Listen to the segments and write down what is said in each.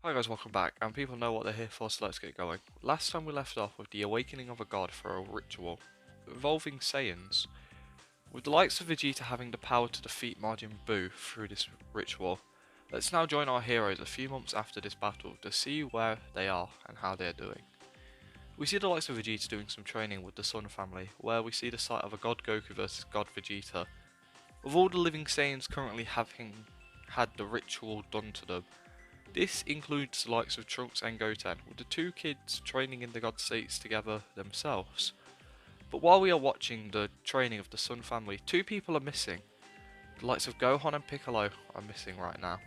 Hi guys, welcome back, and people know what they're here for, so let's get going. Last time we left off with the awakening of a god for a ritual, involving Saiyans, with the likes of Vegeta having the power to defeat Majin Buu through this ritual. Let's now join our heroes a few months after this battle to see where they are and how they are doing. We see the likes of Vegeta doing some training with the Sun family, where we see the sight of a God Goku versus God Vegeta, with all the living Saiyans currently having had the ritual done to them. This includes the likes of Trunks and Goten, with the two kids training in the god states together themselves. But while we are watching the training of the Sun family, two people are missing. The likes of Gohan and Piccolo are missing right now.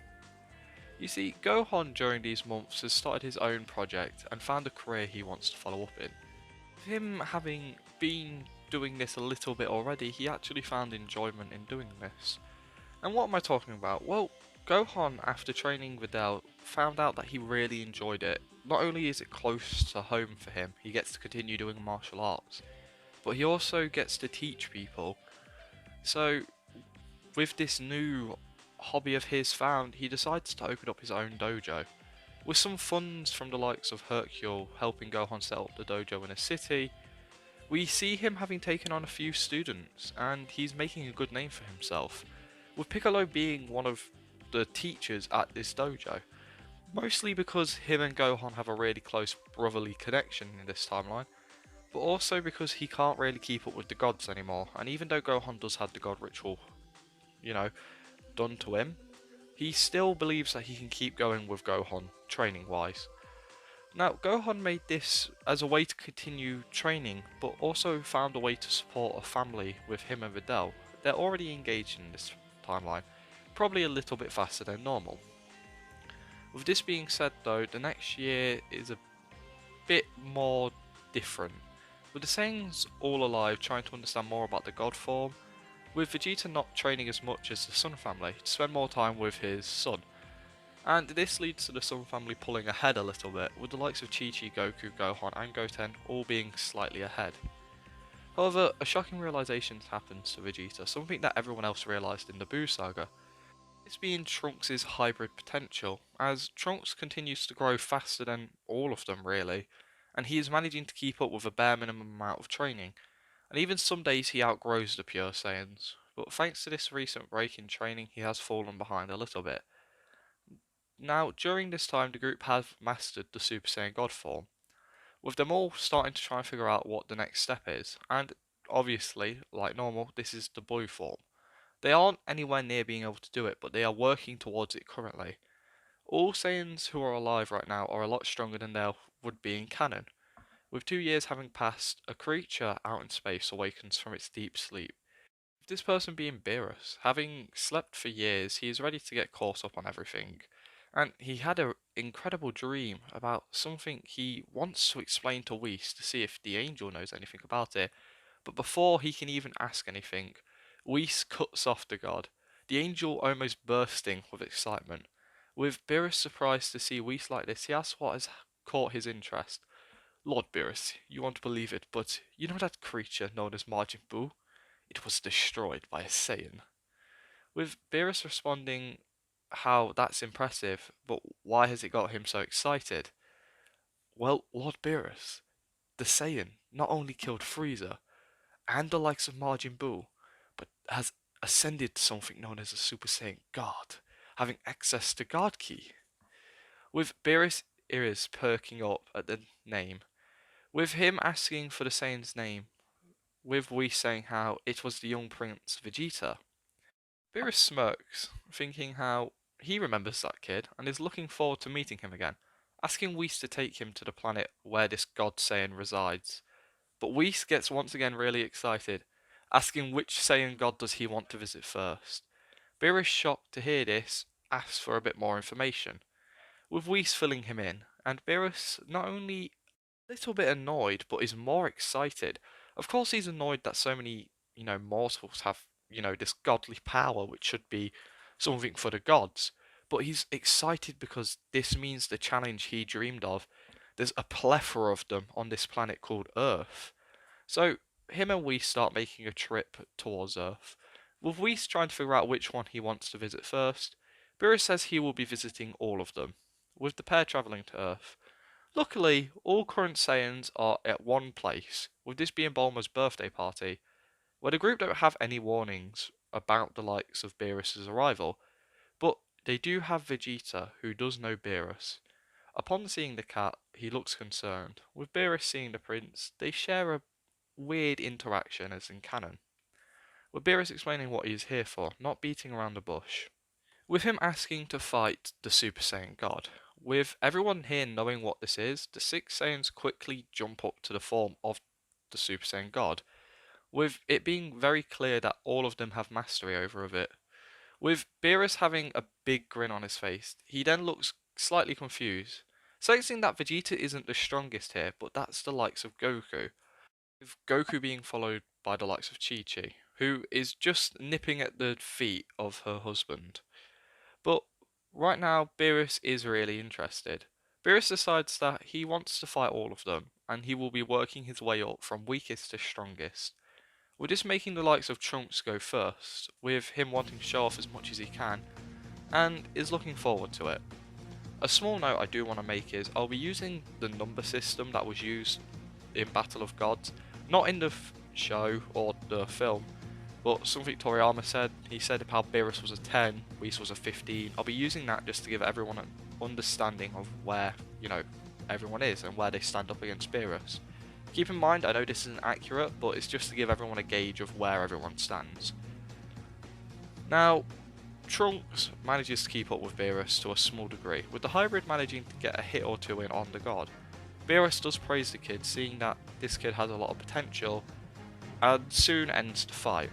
You see, Gohan during these months has started his own project and found a career he wants to follow up in. With him having been doing this a little bit already, he actually found enjoyment in doing this. And what am I talking about? Well, Gohan, after training Vidal, found out that he really enjoyed it. Not only is it close to home for him, he gets to continue doing martial arts, but he also gets to teach people. So, with this new hobby of his found, he decides to open up his own dojo. With some funds from the likes of Hercule helping Gohan set up the dojo in a city, we see him having taken on a few students, and he's making a good name for himself, with Piccolo being one of the teachers at this dojo, mostly because him and Gohan have a really close brotherly connection in this timeline, but also because he can't really keep up with the gods anymore, and even though Gohan does have the god ritual, you know, done to him, he still believes that he can keep going with Gohan, training wise. Now, Gohan made this as a way to continue training, but also found a way to support a family with him and Vidal. They're already engaged in this timeline, probably a little bit faster than normal. With this being said though, the next year is a bit more different, with the Saiyans all alive trying to understand more about the god form, with Vegeta not training as much as the Sun family to spend more time with his son. And this leads to the Sun family pulling ahead a little bit, with the likes of Chi-Chi, Goku, Gohan and Goten all being slightly ahead. However, a shocking realization happens to Vegeta, something that everyone else realized in the Buu saga. This being Trunks' hybrid potential, as Trunks continues to grow faster than all of them really, and he is managing to keep up with a bare minimum amount of training, and even some days he outgrows the pure Saiyans, but thanks to this recent break in training he has fallen behind a little bit. Now, during this time the group have mastered the Super Saiyan God form, with them all starting to try and figure out what the next step is, and obviously, like normal, this is the blue form. They aren't anywhere near being able to do it, but they are working towards it currently. All Saiyans who are alive right now are a lot stronger than they would be in canon. With 2 years having passed, a creature out in space awakens from its deep sleep. With this person being Beerus, having slept for years, he is ready to get caught up on everything. And he had an incredible dream about something he wants to explain to Whis to see if the angel knows anything about it. But before he can even ask anything, Whis cuts off the god, the angel almost bursting with excitement. With Beerus surprised to see Whis like this, he asks what has caught his interest. Lord Beerus, you won't believe it, but you know that creature known as Majin Buu? It was destroyed by a Saiyan. With Beerus responding how that's impressive, but why has it got him so excited? Well, Lord Beerus, the Saiyan not only killed Frieza and the likes of Majin Buu, but has ascended to something known as a Super Saiyan God, having access to God Ki. With Beerus' ears perking up at the name, with him asking for the Saiyan's name, with Whis saying how it was the young Prince Vegeta. Beerus smirks, thinking how he remembers that kid and is looking forward to meeting him again, asking Whis to take him to the planet where this God Saiyan resides. But Whis gets once again really excited, asking which Saiyan God does he want to visit first. Beerus, shocked to hear this, asks for a bit more information, with Whis filling him in, and Beerus not only a little bit annoyed, but is more excited. Of course he's annoyed that so many, mortals have, this godly power which should be something for the gods. But he's excited because this means the challenge he dreamed of. There's a plethora of them on this planet called Earth. So him and Whis start making a trip towards Earth, with Whis trying to figure out which one he wants to visit first. Beerus says he will be visiting all of them, with the pair travelling to Earth. Luckily, all current Saiyans are at one place, with this being Bulma's birthday party, where the group don't have any warnings about the likes of Beerus's arrival, but they do have Vegeta, who does know Beerus. Upon seeing the cat, he looks concerned. With Beerus seeing the prince, they share a weird interaction as in canon, with Beerus explaining what he is here for, not beating around the bush. With him asking to fight the Super Saiyan God. With everyone here knowing what this is, the six Saiyans quickly jump up to the form of the Super Saiyan God, with it being very clear that all of them have mastery over of it. With Beerus having a big grin on his face, he then looks slightly confused, sensing that Vegeta isn't the strongest here, but that's the likes of Goku, with Goku being followed by the likes of Chi-Chi, who is just nipping at the feet of her husband. But right now, Beerus is really interested. Beerus decides that he wants to fight all of them, and he will be working his way up from weakest to strongest. We're just making the likes of Trunks go first, with him wanting to show off as much as he can, and is looking forward to it. A small note I do want to make is I'll be using the number system that was used in Battle of Gods, not in the show or the film, but something Toriyama said. He said how Beerus was a 10, Whis was a 15. I'll be using that just to give everyone an understanding of where, everyone is and where they stand up against Beerus. Keep in mind, I know this isn't accurate, but it's just to give everyone a gauge of where everyone stands. Now, Trunks manages to keep up with Beerus to a small degree, with the hybrid managing to get a hit or two in on the god. Beerus does praise the kid, seeing that this kid has a lot of potential, and soon ends the fight.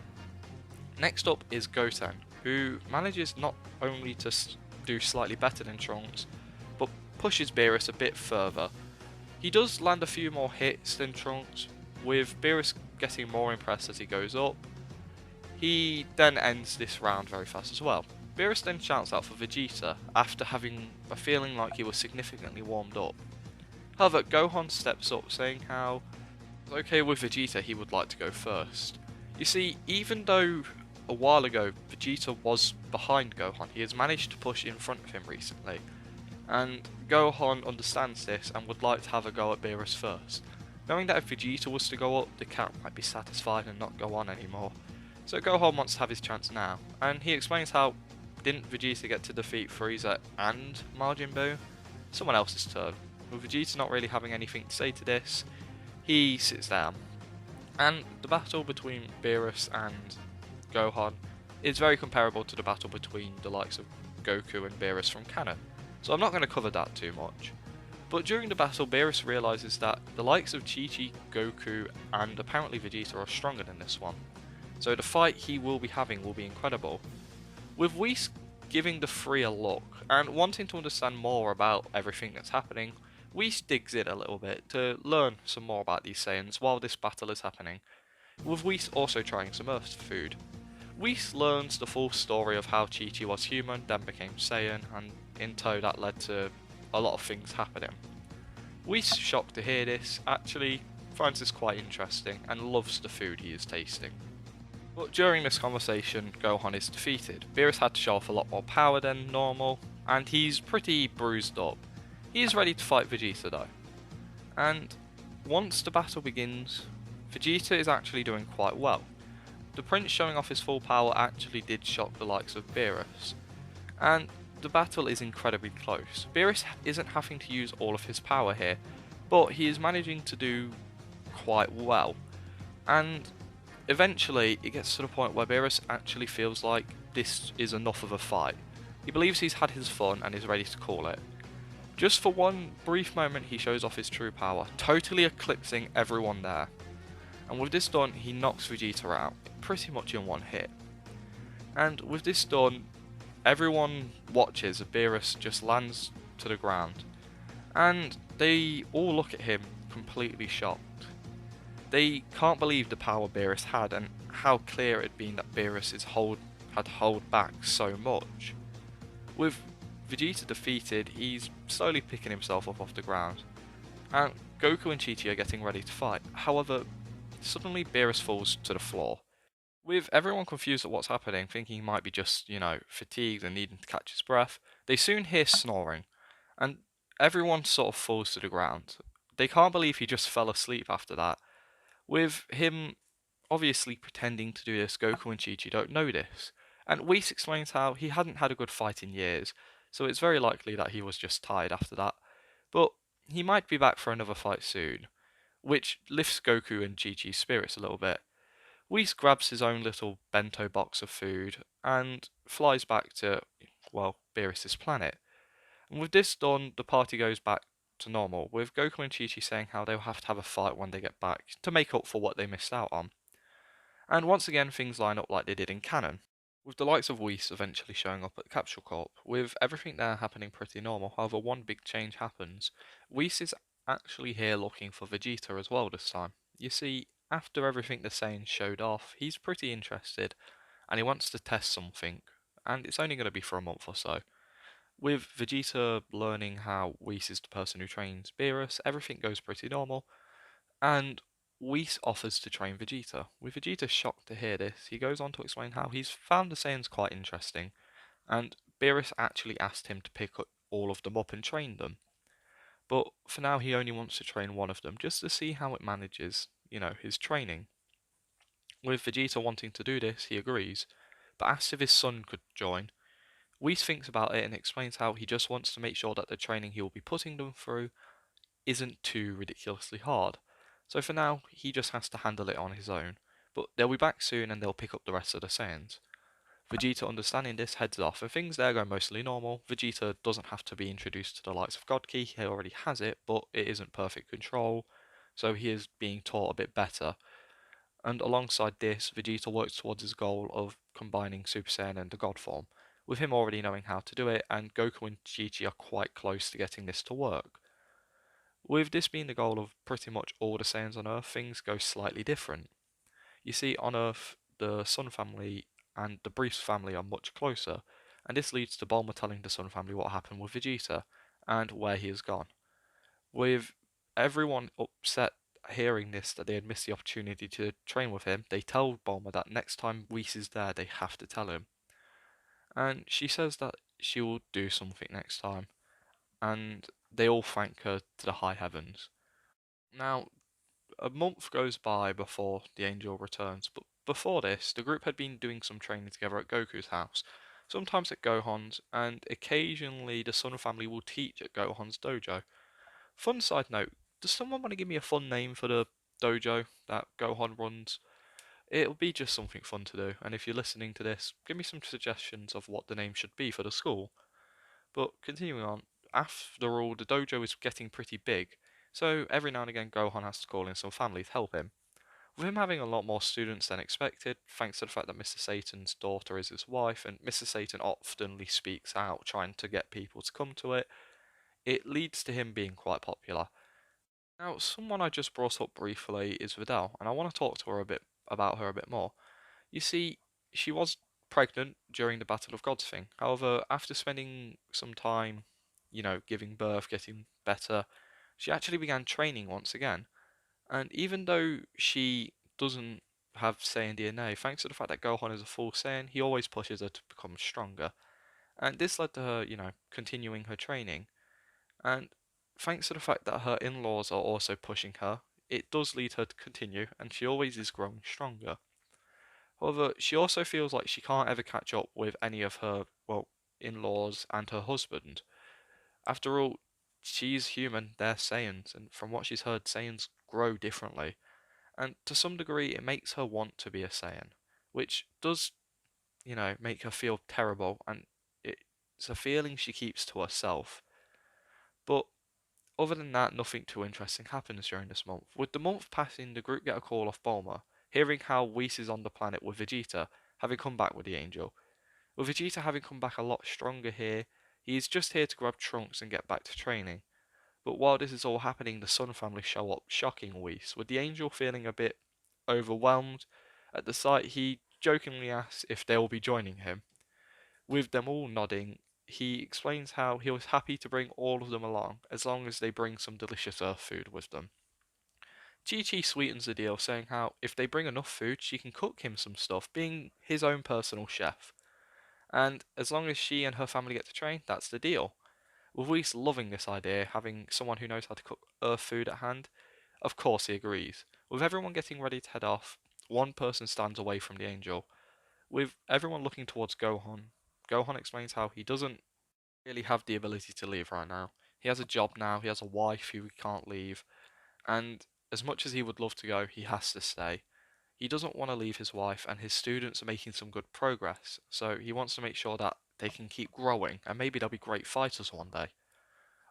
Next up is Goten, who manages not only to do slightly better than Trunks, but pushes Beerus a bit further. He does land a few more hits than Trunks, with Beerus getting more impressed as he goes up. He then ends this round very fast as well. Beerus then shouts out for Vegeta, after having a feeling like he was significantly warmed up. However, Gohan steps up, saying how it's okay with Vegeta, he would like to go first. You see, even though a while ago Vegeta was behind Gohan, he has managed to push in front of him recently, and Gohan understands this and would like to have a go at Beerus first, knowing that if Vegeta was to go up, the cat might be satisfied and not go on anymore. So Gohan wants to have his chance now, and he explains how didn't Vegeta get to defeat Frieza and Majin Buu? Someone else's turn. With Vegeta not really having anything to say to this, he sits down. And the battle between Beerus and Gohan is very comparable to the battle between the likes of Goku and Beerus from canon, so I'm not going to cover that too much. But during the battle, Beerus realises that the likes of Chi-Chi, Goku, and apparently Vegeta are stronger than this one. So the fight he will be having will be incredible. With Whis giving the three a look and wanting to understand more about everything that's happening, Whis digs in a little bit to learn some more about these Saiyans while this battle is happening, with Whis also trying some Earth food. Whis learns the full story of how Chi-Chi was human, then became Saiyan, and in tow that led to a lot of things happening. Whis, shocked to hear this, actually finds this quite interesting and loves the food he is tasting. But during this conversation, Gohan is defeated. Beerus had to show off a lot more power than normal, and he's pretty bruised up. He is ready to fight Vegeta though. And once the battle begins, Vegeta is actually doing quite well. The prince showing off his full power actually did shock the likes of Beerus. And the battle is incredibly close. Beerus isn't having to use all of his power here, but he is managing to do quite well. And eventually, it gets to the point where Beerus actually feels like this is enough of a fight. He believes he's had his fun and is ready to call it. Just for one brief moment, he shows off his true power, totally eclipsing everyone there. And with this done, he knocks Vegeta out, pretty much in one hit. And with this done, everyone watches as Beerus just lands to the ground. And they all look at him completely shocked. They can't believe the power Beerus had and how clear it had been that Beerus had held back so much. With Vegeta defeated, he's slowly picking himself up off the ground, and Goku and Chi-Chi are getting ready to fight. However, suddenly Beerus falls to the floor. With everyone confused at what's happening, thinking he might be just, fatigued and needing to catch his breath, they soon hear snoring, And everyone sort of falls to the ground. They can't believe he just fell asleep after that. With him obviously pretending to do this, Goku and Chi-Chi don't know this. And Whis explains how he hadn't had a good fight in years, so it's very likely that he was just tired after that. But he might be back for another fight soon, which lifts Goku and Chi-Chi's spirits a little bit. Whis grabs his own little bento box of food and flies back to, well, Beerus's planet. And with this done, the party goes back to normal, with Goku and Chi-Chi saying how they'll have to have a fight when they get back to make up for what they missed out on. And once again, things line up like they did in canon, with the likes of Whis eventually showing up at the Capsule Corp, with everything there happening pretty normal. However, one big change happens. Whis is actually here looking for Vegeta as well this time. You see, after everything the Saiyans showed off, he's pretty interested, and he wants to test something, and it's only going to be for a month or so. With Vegeta learning how Whis is the person who trains Beerus, everything goes pretty normal, and Whis offers to train Vegeta. With Vegeta shocked to hear this, he goes on to explain how he's found the Saiyans quite interesting, and Beerus actually asked him to pick all of them up and train them. But for now, he only wants to train one of them just to see how it manages, his training. With Vegeta wanting to do this, he agrees, but asks if his son could join. Whis thinks about it and explains how he just wants to make sure that the training he will be putting them through isn't too ridiculously hard. So for now, he just has to handle it on his own. But they'll be back soon and they'll pick up the rest of the Saiyans. Vegeta, understanding this, heads off, and things there go mostly normal. Vegeta doesn't have to be introduced to the likes of God Ki, he already has it, but it isn't perfect control, so he is being taught a bit better. And alongside this, Vegeta works towards his goal of combining Super Saiyan and the God form, with him already knowing how to do it, and Goku and Chi-Chi are quite close to getting this to work. With this being the goal of pretty much all the Saiyans on Earth, things go slightly different. You see, on Earth, the Sun family and the Briefs family are much closer, and this leads to Bulma telling the Sun family what happened with Vegeta, and where he has gone. With everyone upset hearing this, that they had missed the opportunity to train with him, they tell Bulma that next time Whis is there, they have to tell him. And she says that she will do something next time, and they all thank her to the high heavens. Now, a month goes by before the angel returns, but before this, the group had been doing some training together at Goku's house, sometimes at Gohan's, and occasionally the Sun family will teach at Gohan's dojo. Fun side note, does someone want to give me a fun name for the dojo that Gohan runs? It'll be just something fun to do, and if you're listening to this, give me some suggestions of what the name should be for the school. But continuing on, after all, the dojo is getting pretty big, so every now and again Gohan has to call in some family to help him. With him having a lot more students than expected, thanks to the fact that Mr. Satan's daughter is his wife, and Mr. Satan oftenly speaks out trying to get people to come to it, it leads to him being quite popular. Now, someone I just brought up briefly is Vidal, and I want to talk to her a bit about her a bit more. You see, she was pregnant during the Battle of Gods thing. However, after spending some time, giving birth, getting better, she actually began training once again. And even though she doesn't have Saiyan DNA, thanks to the fact that Gohan is a full Saiyan, he always pushes her to become stronger. And this led to her, continuing her training. And thanks to the fact that her in-laws are also pushing her, it does lead her to continue, and she always is growing stronger. However, she also feels like she can't ever catch up with any of her, well, in-laws and her husband. After all, she's human, they're Saiyans, and from what she's heard, Saiyans grow differently. And to some degree, it makes her want to be a Saiyan, which does, make her feel terrible, and it's a feeling she keeps to herself. But other than that, nothing too interesting happens during this month. With the month passing, the group get a call off Bulma, hearing how Whis is on the planet with Vegeta, having come back with the Angel. With Vegeta having come back a lot stronger here, he is just here to grab Trunks and get back to training. But while this is all happening, the Sun family show up, shocking Whis, with the Angel feeling a bit overwhelmed. At the sight, he jokingly asks if they will be joining him. With them all nodding, he explains how he was happy to bring all of them along, as long as they bring some delicious Earth food with them. Chi-Chi sweetens the deal, saying how if they bring enough food, she can cook him some stuff, being his own personal chef. And as long as she and her family get to train, that's the deal. With Whis loving this idea, having someone who knows how to cook Earth food at hand, of course he agrees. With everyone getting ready to head off, one person stands away from the angel. With everyone looking towards Gohan, Gohan explains how he doesn't really have the ability to leave right now. He has a job now, he has a wife who he can't leave, and as much as he would love to go, he has to stay. He doesn't want to leave his wife, and his students are making some good progress, so he wants to make sure that they can keep growing, and maybe they'll be great fighters one day.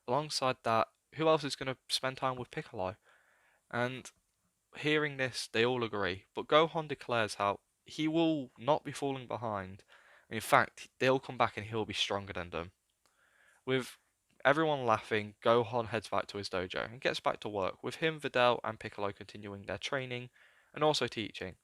Alongside that, who else is going to spend time with Piccolo? And hearing this, they all agree, but Gohan declares how he will not be falling behind. In fact, they'll come back and he'll be stronger than them. With everyone laughing, Gohan heads back to his dojo and gets back to work, with him, Vidal, and Piccolo continuing their training and also teaching.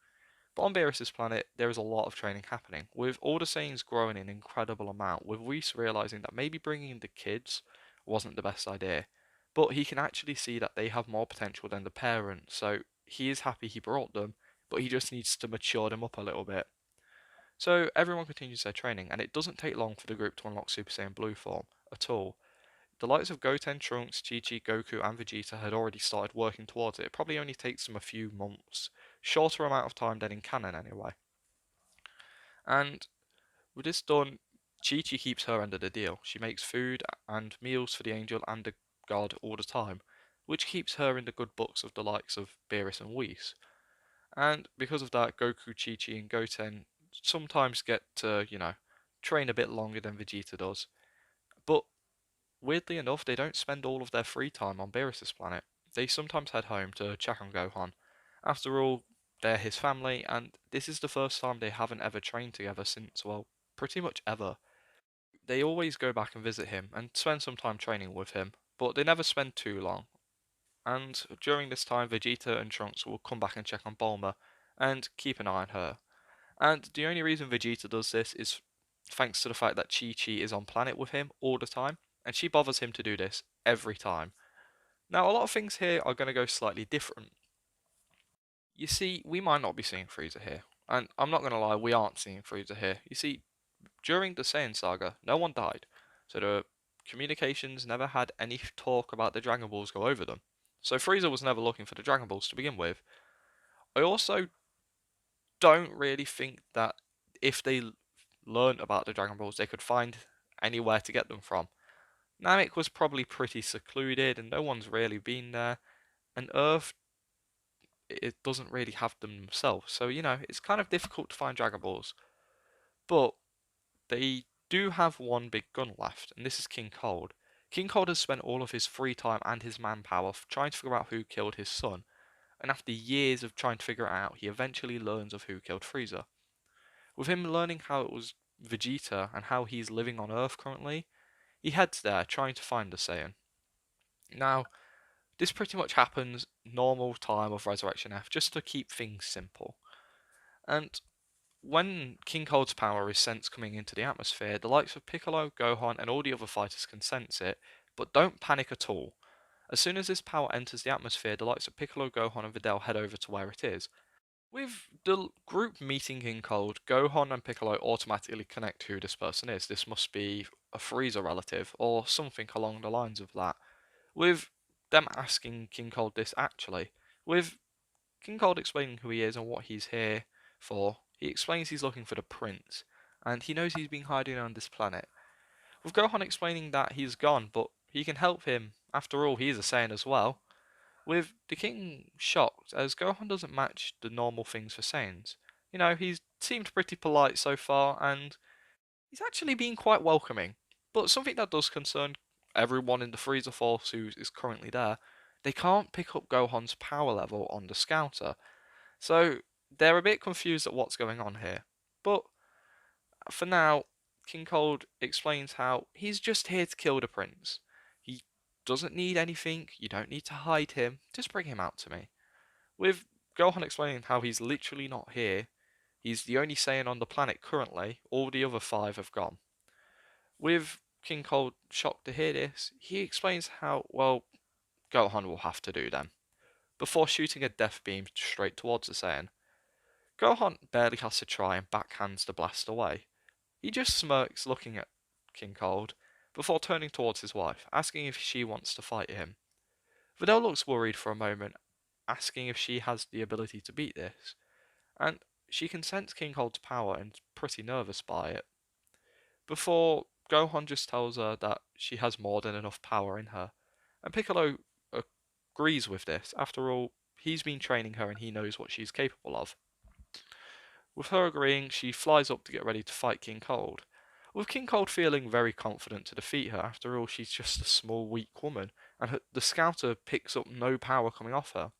But on Beerus's planet, there is a lot of training happening, with all the Saiyans growing in an incredible amount, with Whis realizing that maybe bringing in the kids wasn't the best idea. But he can actually see that they have more potential than the parents, so he is happy he brought them, but he just needs to mature them up a little bit. So everyone continues their training, and it doesn't take long for the group to unlock Super Saiyan Blue form at all. The likes of Goten, Trunks, Chi-Chi, Goku, and Vegeta had already started working towards it. It probably only takes them a few months, shorter amount of time than in canon anyway. And with this done, Chi-Chi keeps her end of the deal. She makes food and meals for the angel and the god all the time, which keeps her in the good books of the likes of Beerus and Whis. And because of that, Goku, Chi-Chi, and Goten sometimes get to, train a bit longer than Vegeta does. But weirdly enough, they don't spend all of their free time on Beerus's planet. They sometimes head home to check on Gohan. After all, they're his family, and this is the first time they haven't ever trained together since, well, pretty much ever. They always go back and visit him and spend some time training with him, but they never spend too long. And during this time, Vegeta and Trunks will come back and check on Bulma and keep an eye on her. And the only reason Vegeta does this is thanks to the fact that Chi-Chi is on planet with him all the time, and she bothers him to do this every time. Now, a lot of things here are going to go slightly different. You see, we might not be seeing Frieza here, and I'm not going to lie, we aren't seeing Frieza here. You see, during the Saiyan saga, no one died, so the communications never had any talk about the Dragon Balls go over them. So Frieza was never looking for the Dragon Balls to begin with. I also don't really think that if they learned about the Dragon Balls, they could find anywhere to get them from. Namek was probably pretty secluded, and no one's really been there. And Earth, it doesn't really have them themselves, so it's kind of difficult to find Dragon Balls. But they do have one big gun left, and this is King Cold. King Cold has spent all of his free time and his manpower trying to figure out who killed his son, and after years of trying to figure it out, he eventually learns of who killed Frieza. With him learning how it was Vegeta and how he's living on Earth currently, he heads there trying to find the Saiyan. Now, this pretty much happens normal time of Resurrection F, just to keep things simple. And when King Cold's power is sensed coming into the atmosphere, the likes of Piccolo, Gohan, and all the other fighters can sense it, but don't panic at all. As soon as this power enters the atmosphere, the likes of Piccolo, Gohan, and Vidal head over to where it is. With the group meeting King Cold, Gohan and Piccolo automatically connect who this person is. This must be a Frieza relative, or something along the lines of that. With them asking King Cold this actually, with King Cold explaining who he is and what he's here for, he explains he's looking for the prince, and he knows he's been hiding on this planet. With Gohan explaining that he's gone, but he can help him, after all he's a Saiyan as well. With the king shocked, as Gohan doesn't match the normal things for Saiyans. He's seemed pretty polite so far, and he's actually been quite welcoming. But something that does concern everyone in the Frieza Force who is currently there, they can't pick up Gohan's power level on the Scouter. So they're a bit confused at what's going on here. But for now, King Cold explains how he's just here to kill the prince. He doesn't need anything, you don't need to hide him, just bring him out to me. With Gohan explaining how he's literally not here, he's the only Saiyan on the planet currently, all the other five have gone. With King Cold shocked to hear this, he explains how, well, Gohan will have to do them, before shooting a death beam straight towards the Saiyan. Gohan barely has to try and backhands the blast away. He just smirks looking at King Cold, before turning towards his wife, asking if she wants to fight him. Vidal looks worried for a moment, asking if she has the ability to beat this, and she can sense King Cold's power and is pretty nervous by it. Before Gohan just tells her that she has more than enough power in her, and Piccolo agrees with this. After all, he's been training her and he knows what she's capable of. With her agreeing, she flies up to get ready to fight King Cold. With King Cold feeling very confident to defeat her, after all, she's just a small, weak woman, and the Scouter picks up no power coming off her.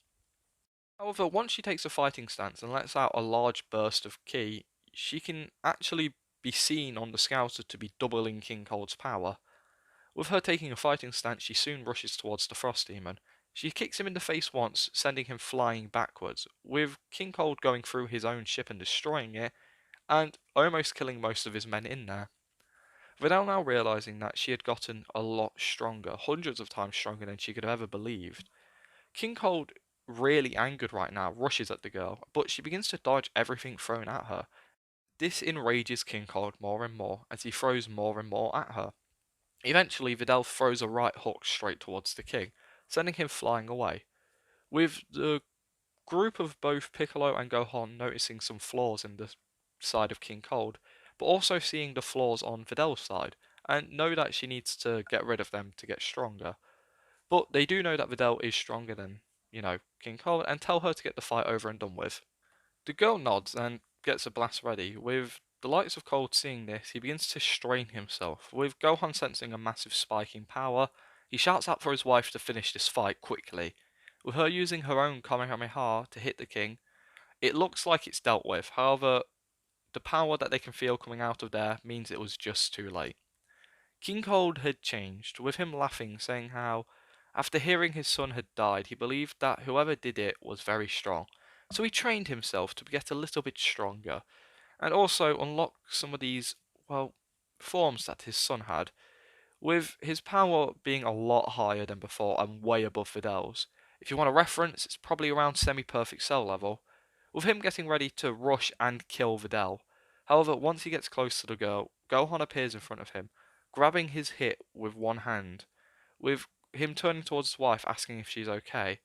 However, once she takes a fighting stance and lets out a large burst of ki, she can actually be seen on the Scouter to be doubling King Cold's power. With her taking a fighting stance, she soon rushes towards the Frost Demon. She kicks him in the face once, sending him flying backwards, with King Cold going through his own ship and destroying it, and almost killing most of his men in there. Vidal, now realizing that she had gotten a lot stronger, hundreds of times stronger than she could have ever believed. King Cold, really angered right now, rushes at the girl, but she begins to dodge everything thrown at her. This enrages King Cold more and more as he throws more and more at her. Eventually, Vidal throws a right hook straight towards the king, sending him flying away. With the group of both Piccolo and Gohan noticing some flaws in the side of King Cold, but also seeing the flaws on Vidal's side, and know that she needs to get rid of them to get stronger. But they do know that Vidal is stronger than, King Cold, and tell her to get the fight over and done with. The girl nods and gets a blast ready. With the likes of Cold seeing this, he begins to strain himself. With Gohan sensing a massive spike in power, he shouts out for his wife to finish this fight quickly. With her using her own Kamehameha to hit the king, it looks like it's dealt with. However, the power that they can feel coming out of there means it was just too late. King Cold had changed, with him laughing, saying how, after hearing his son had died, he believed that whoever did it was very strong. So he trained himself to get a little bit stronger, and also unlock some of these, forms that his son had, with his power being a lot higher than before and way above Vidal's. If you want a reference, it's probably around semi-perfect cell level, with him getting ready to rush and kill Vidal. However, once he gets close to the girl, Gohan appears in front of him, grabbing his hit with one hand, with him turning towards his wife asking if she's okay.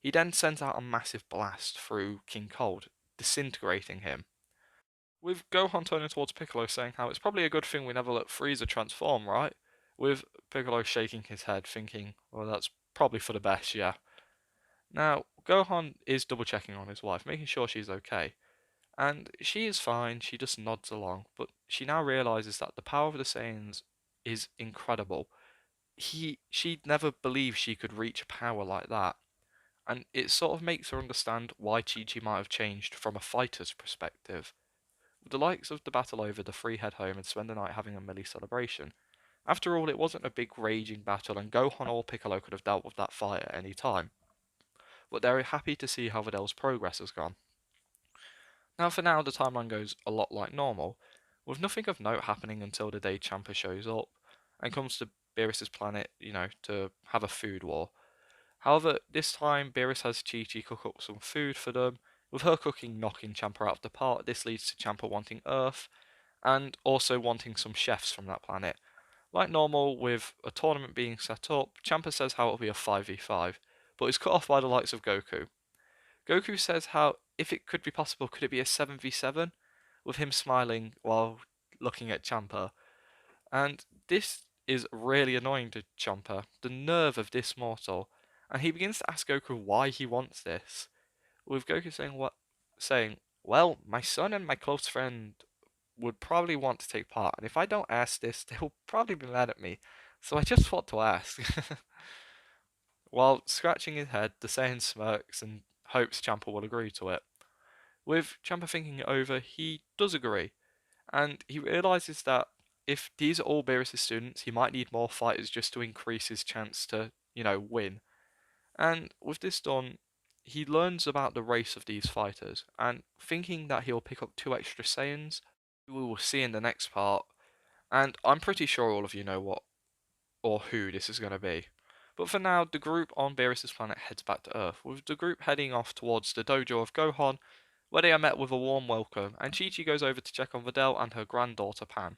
He then sends out a massive blast through King Cold, disintegrating him. With Gohan turning towards Piccolo saying how it's probably a good thing we never let Frieza transform, right? With Piccolo shaking his head, thinking, well, that's probably for the best, yeah. Now, Gohan is double checking on his wife, making sure she's okay. And she is fine, she just nods along, but she now realizes that the power of the Saiyans is incredible. She'd never believed she could reach a power like that. And it sort of makes her understand why Chi-Chi might have changed from a fighter's perspective. With the likes of the battle over, the three head home and spend the night having a Millie celebration. After all, it wasn't a big raging battle, and Gohan or Piccolo could have dealt with that fight at any time. But they're happy to see how Vidal's progress has gone. Now, for now, the timeline goes a lot like normal, with nothing of note happening until the day Champa shows up and comes to Beerus's planet, to have a food war. However, this time Beerus has Chi-Chi cook up some food for them, with her cooking knocking Champa out of the park. This leads to Champa wanting Earth, and also wanting some chefs from that planet. Like normal, with a tournament being set up, Champa says how it'll be a 5v5, but is cut off by the likes of Goku. Goku says how, if it could be possible, could it be a 7v7? With him smiling while looking at Champa. And this is really annoying to Champa, the nerve of this mortal. And he begins to ask Goku why he wants this. With Goku saying, well, my son and my close friend would probably want to take part, and if I don't ask this, they will probably be mad at me. So I just thought to ask. While scratching his head, the Saiyan smirks and hopes Champa will agree to it. With Champa thinking it over, he does agree, and he realizes that if these are all Beerus' students, he might need more fighters just to increase his chance to, win. And with this done, he learns about the race of these fighters, and thinking that he'll pick up 2 extra Saiyans, we will see in the next part, and I'm pretty sure all of you know what or who this is going to be. But for now, the group on Beerus' planet heads back to Earth, with the group heading off towards the dojo of Gohan, where they are met with a warm welcome, and Chi-Chi goes over to check on Vidal and her granddaughter Pan.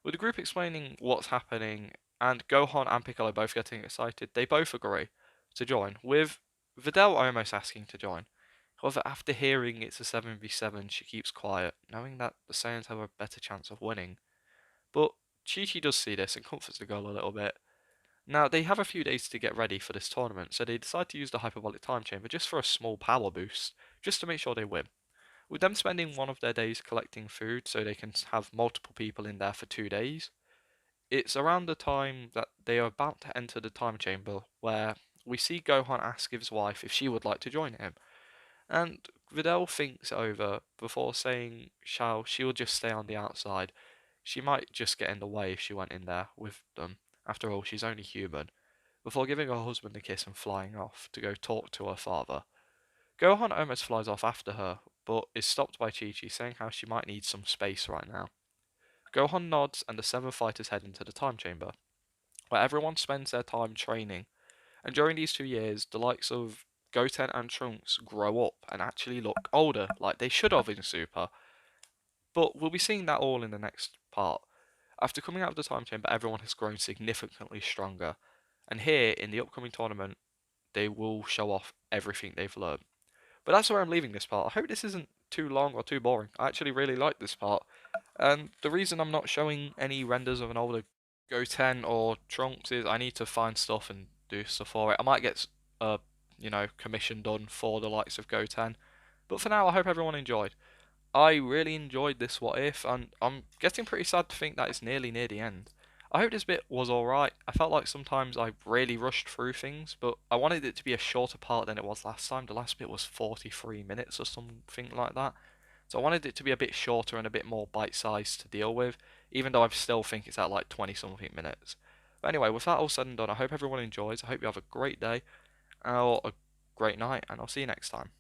With the group explaining what's happening and Gohan and Piccolo both getting excited, they both agree to join, with Vidal almost asking to join. However, after hearing it's a 7v7, she keeps quiet, knowing that the Saiyans have a better chance of winning. But Chi-Chi does see this and comforts the girl a little bit. Now, they have a few days to get ready for this tournament, so they decide to use the hyperbolic time chamber just for a small power boost, just to make sure they win. With them spending one of their days collecting food so they can have multiple people in there for 2 days, it's around the time that they are about to enter the time chamber where we see Gohan ask his wife if she would like to join him. And Vidal thinks it over before saying she will just stay on the outside. She might just get in the way if she went in there with them. After all, she's only human. Before giving her husband a kiss and flying off to go talk to her father. Gohan almost flies off after her, but is stopped by Chi-Chi saying how she might need some space right now. Gohan nods and the seven fighters head into the time chamber, where everyone spends their time training. And during these 2 years, the likes of Goten and Trunks grow up and actually look older, like they should have in Super. But we'll be seeing that all in the next part. After coming out of the time chamber, everyone has grown significantly stronger. And here, in the upcoming tournament, they will show off everything they've learned. But that's where I'm leaving this part. I hope this isn't too long or too boring. I actually really like this part. And the reason I'm not showing any renders of an older Goten or Trunks is I need to find stuff and do stuff for it. I might get a commission done for the likes of Goten. But for now, I hope everyone enjoyed. I really enjoyed this What If, and I'm getting pretty sad to think that it's nearly near the end. I hope this bit was alright. I felt like sometimes I really rushed through things, but I wanted it to be a shorter part than it was last time. The last bit was 43 minutes or something like that. So I wanted it to be a bit shorter and a bit more bite-sized to deal with, even though I still think it's at like 20 something minutes. But anyway, with that all said and done, I hope everyone enjoys. I hope you have a great day or a great night, and I'll see you next time.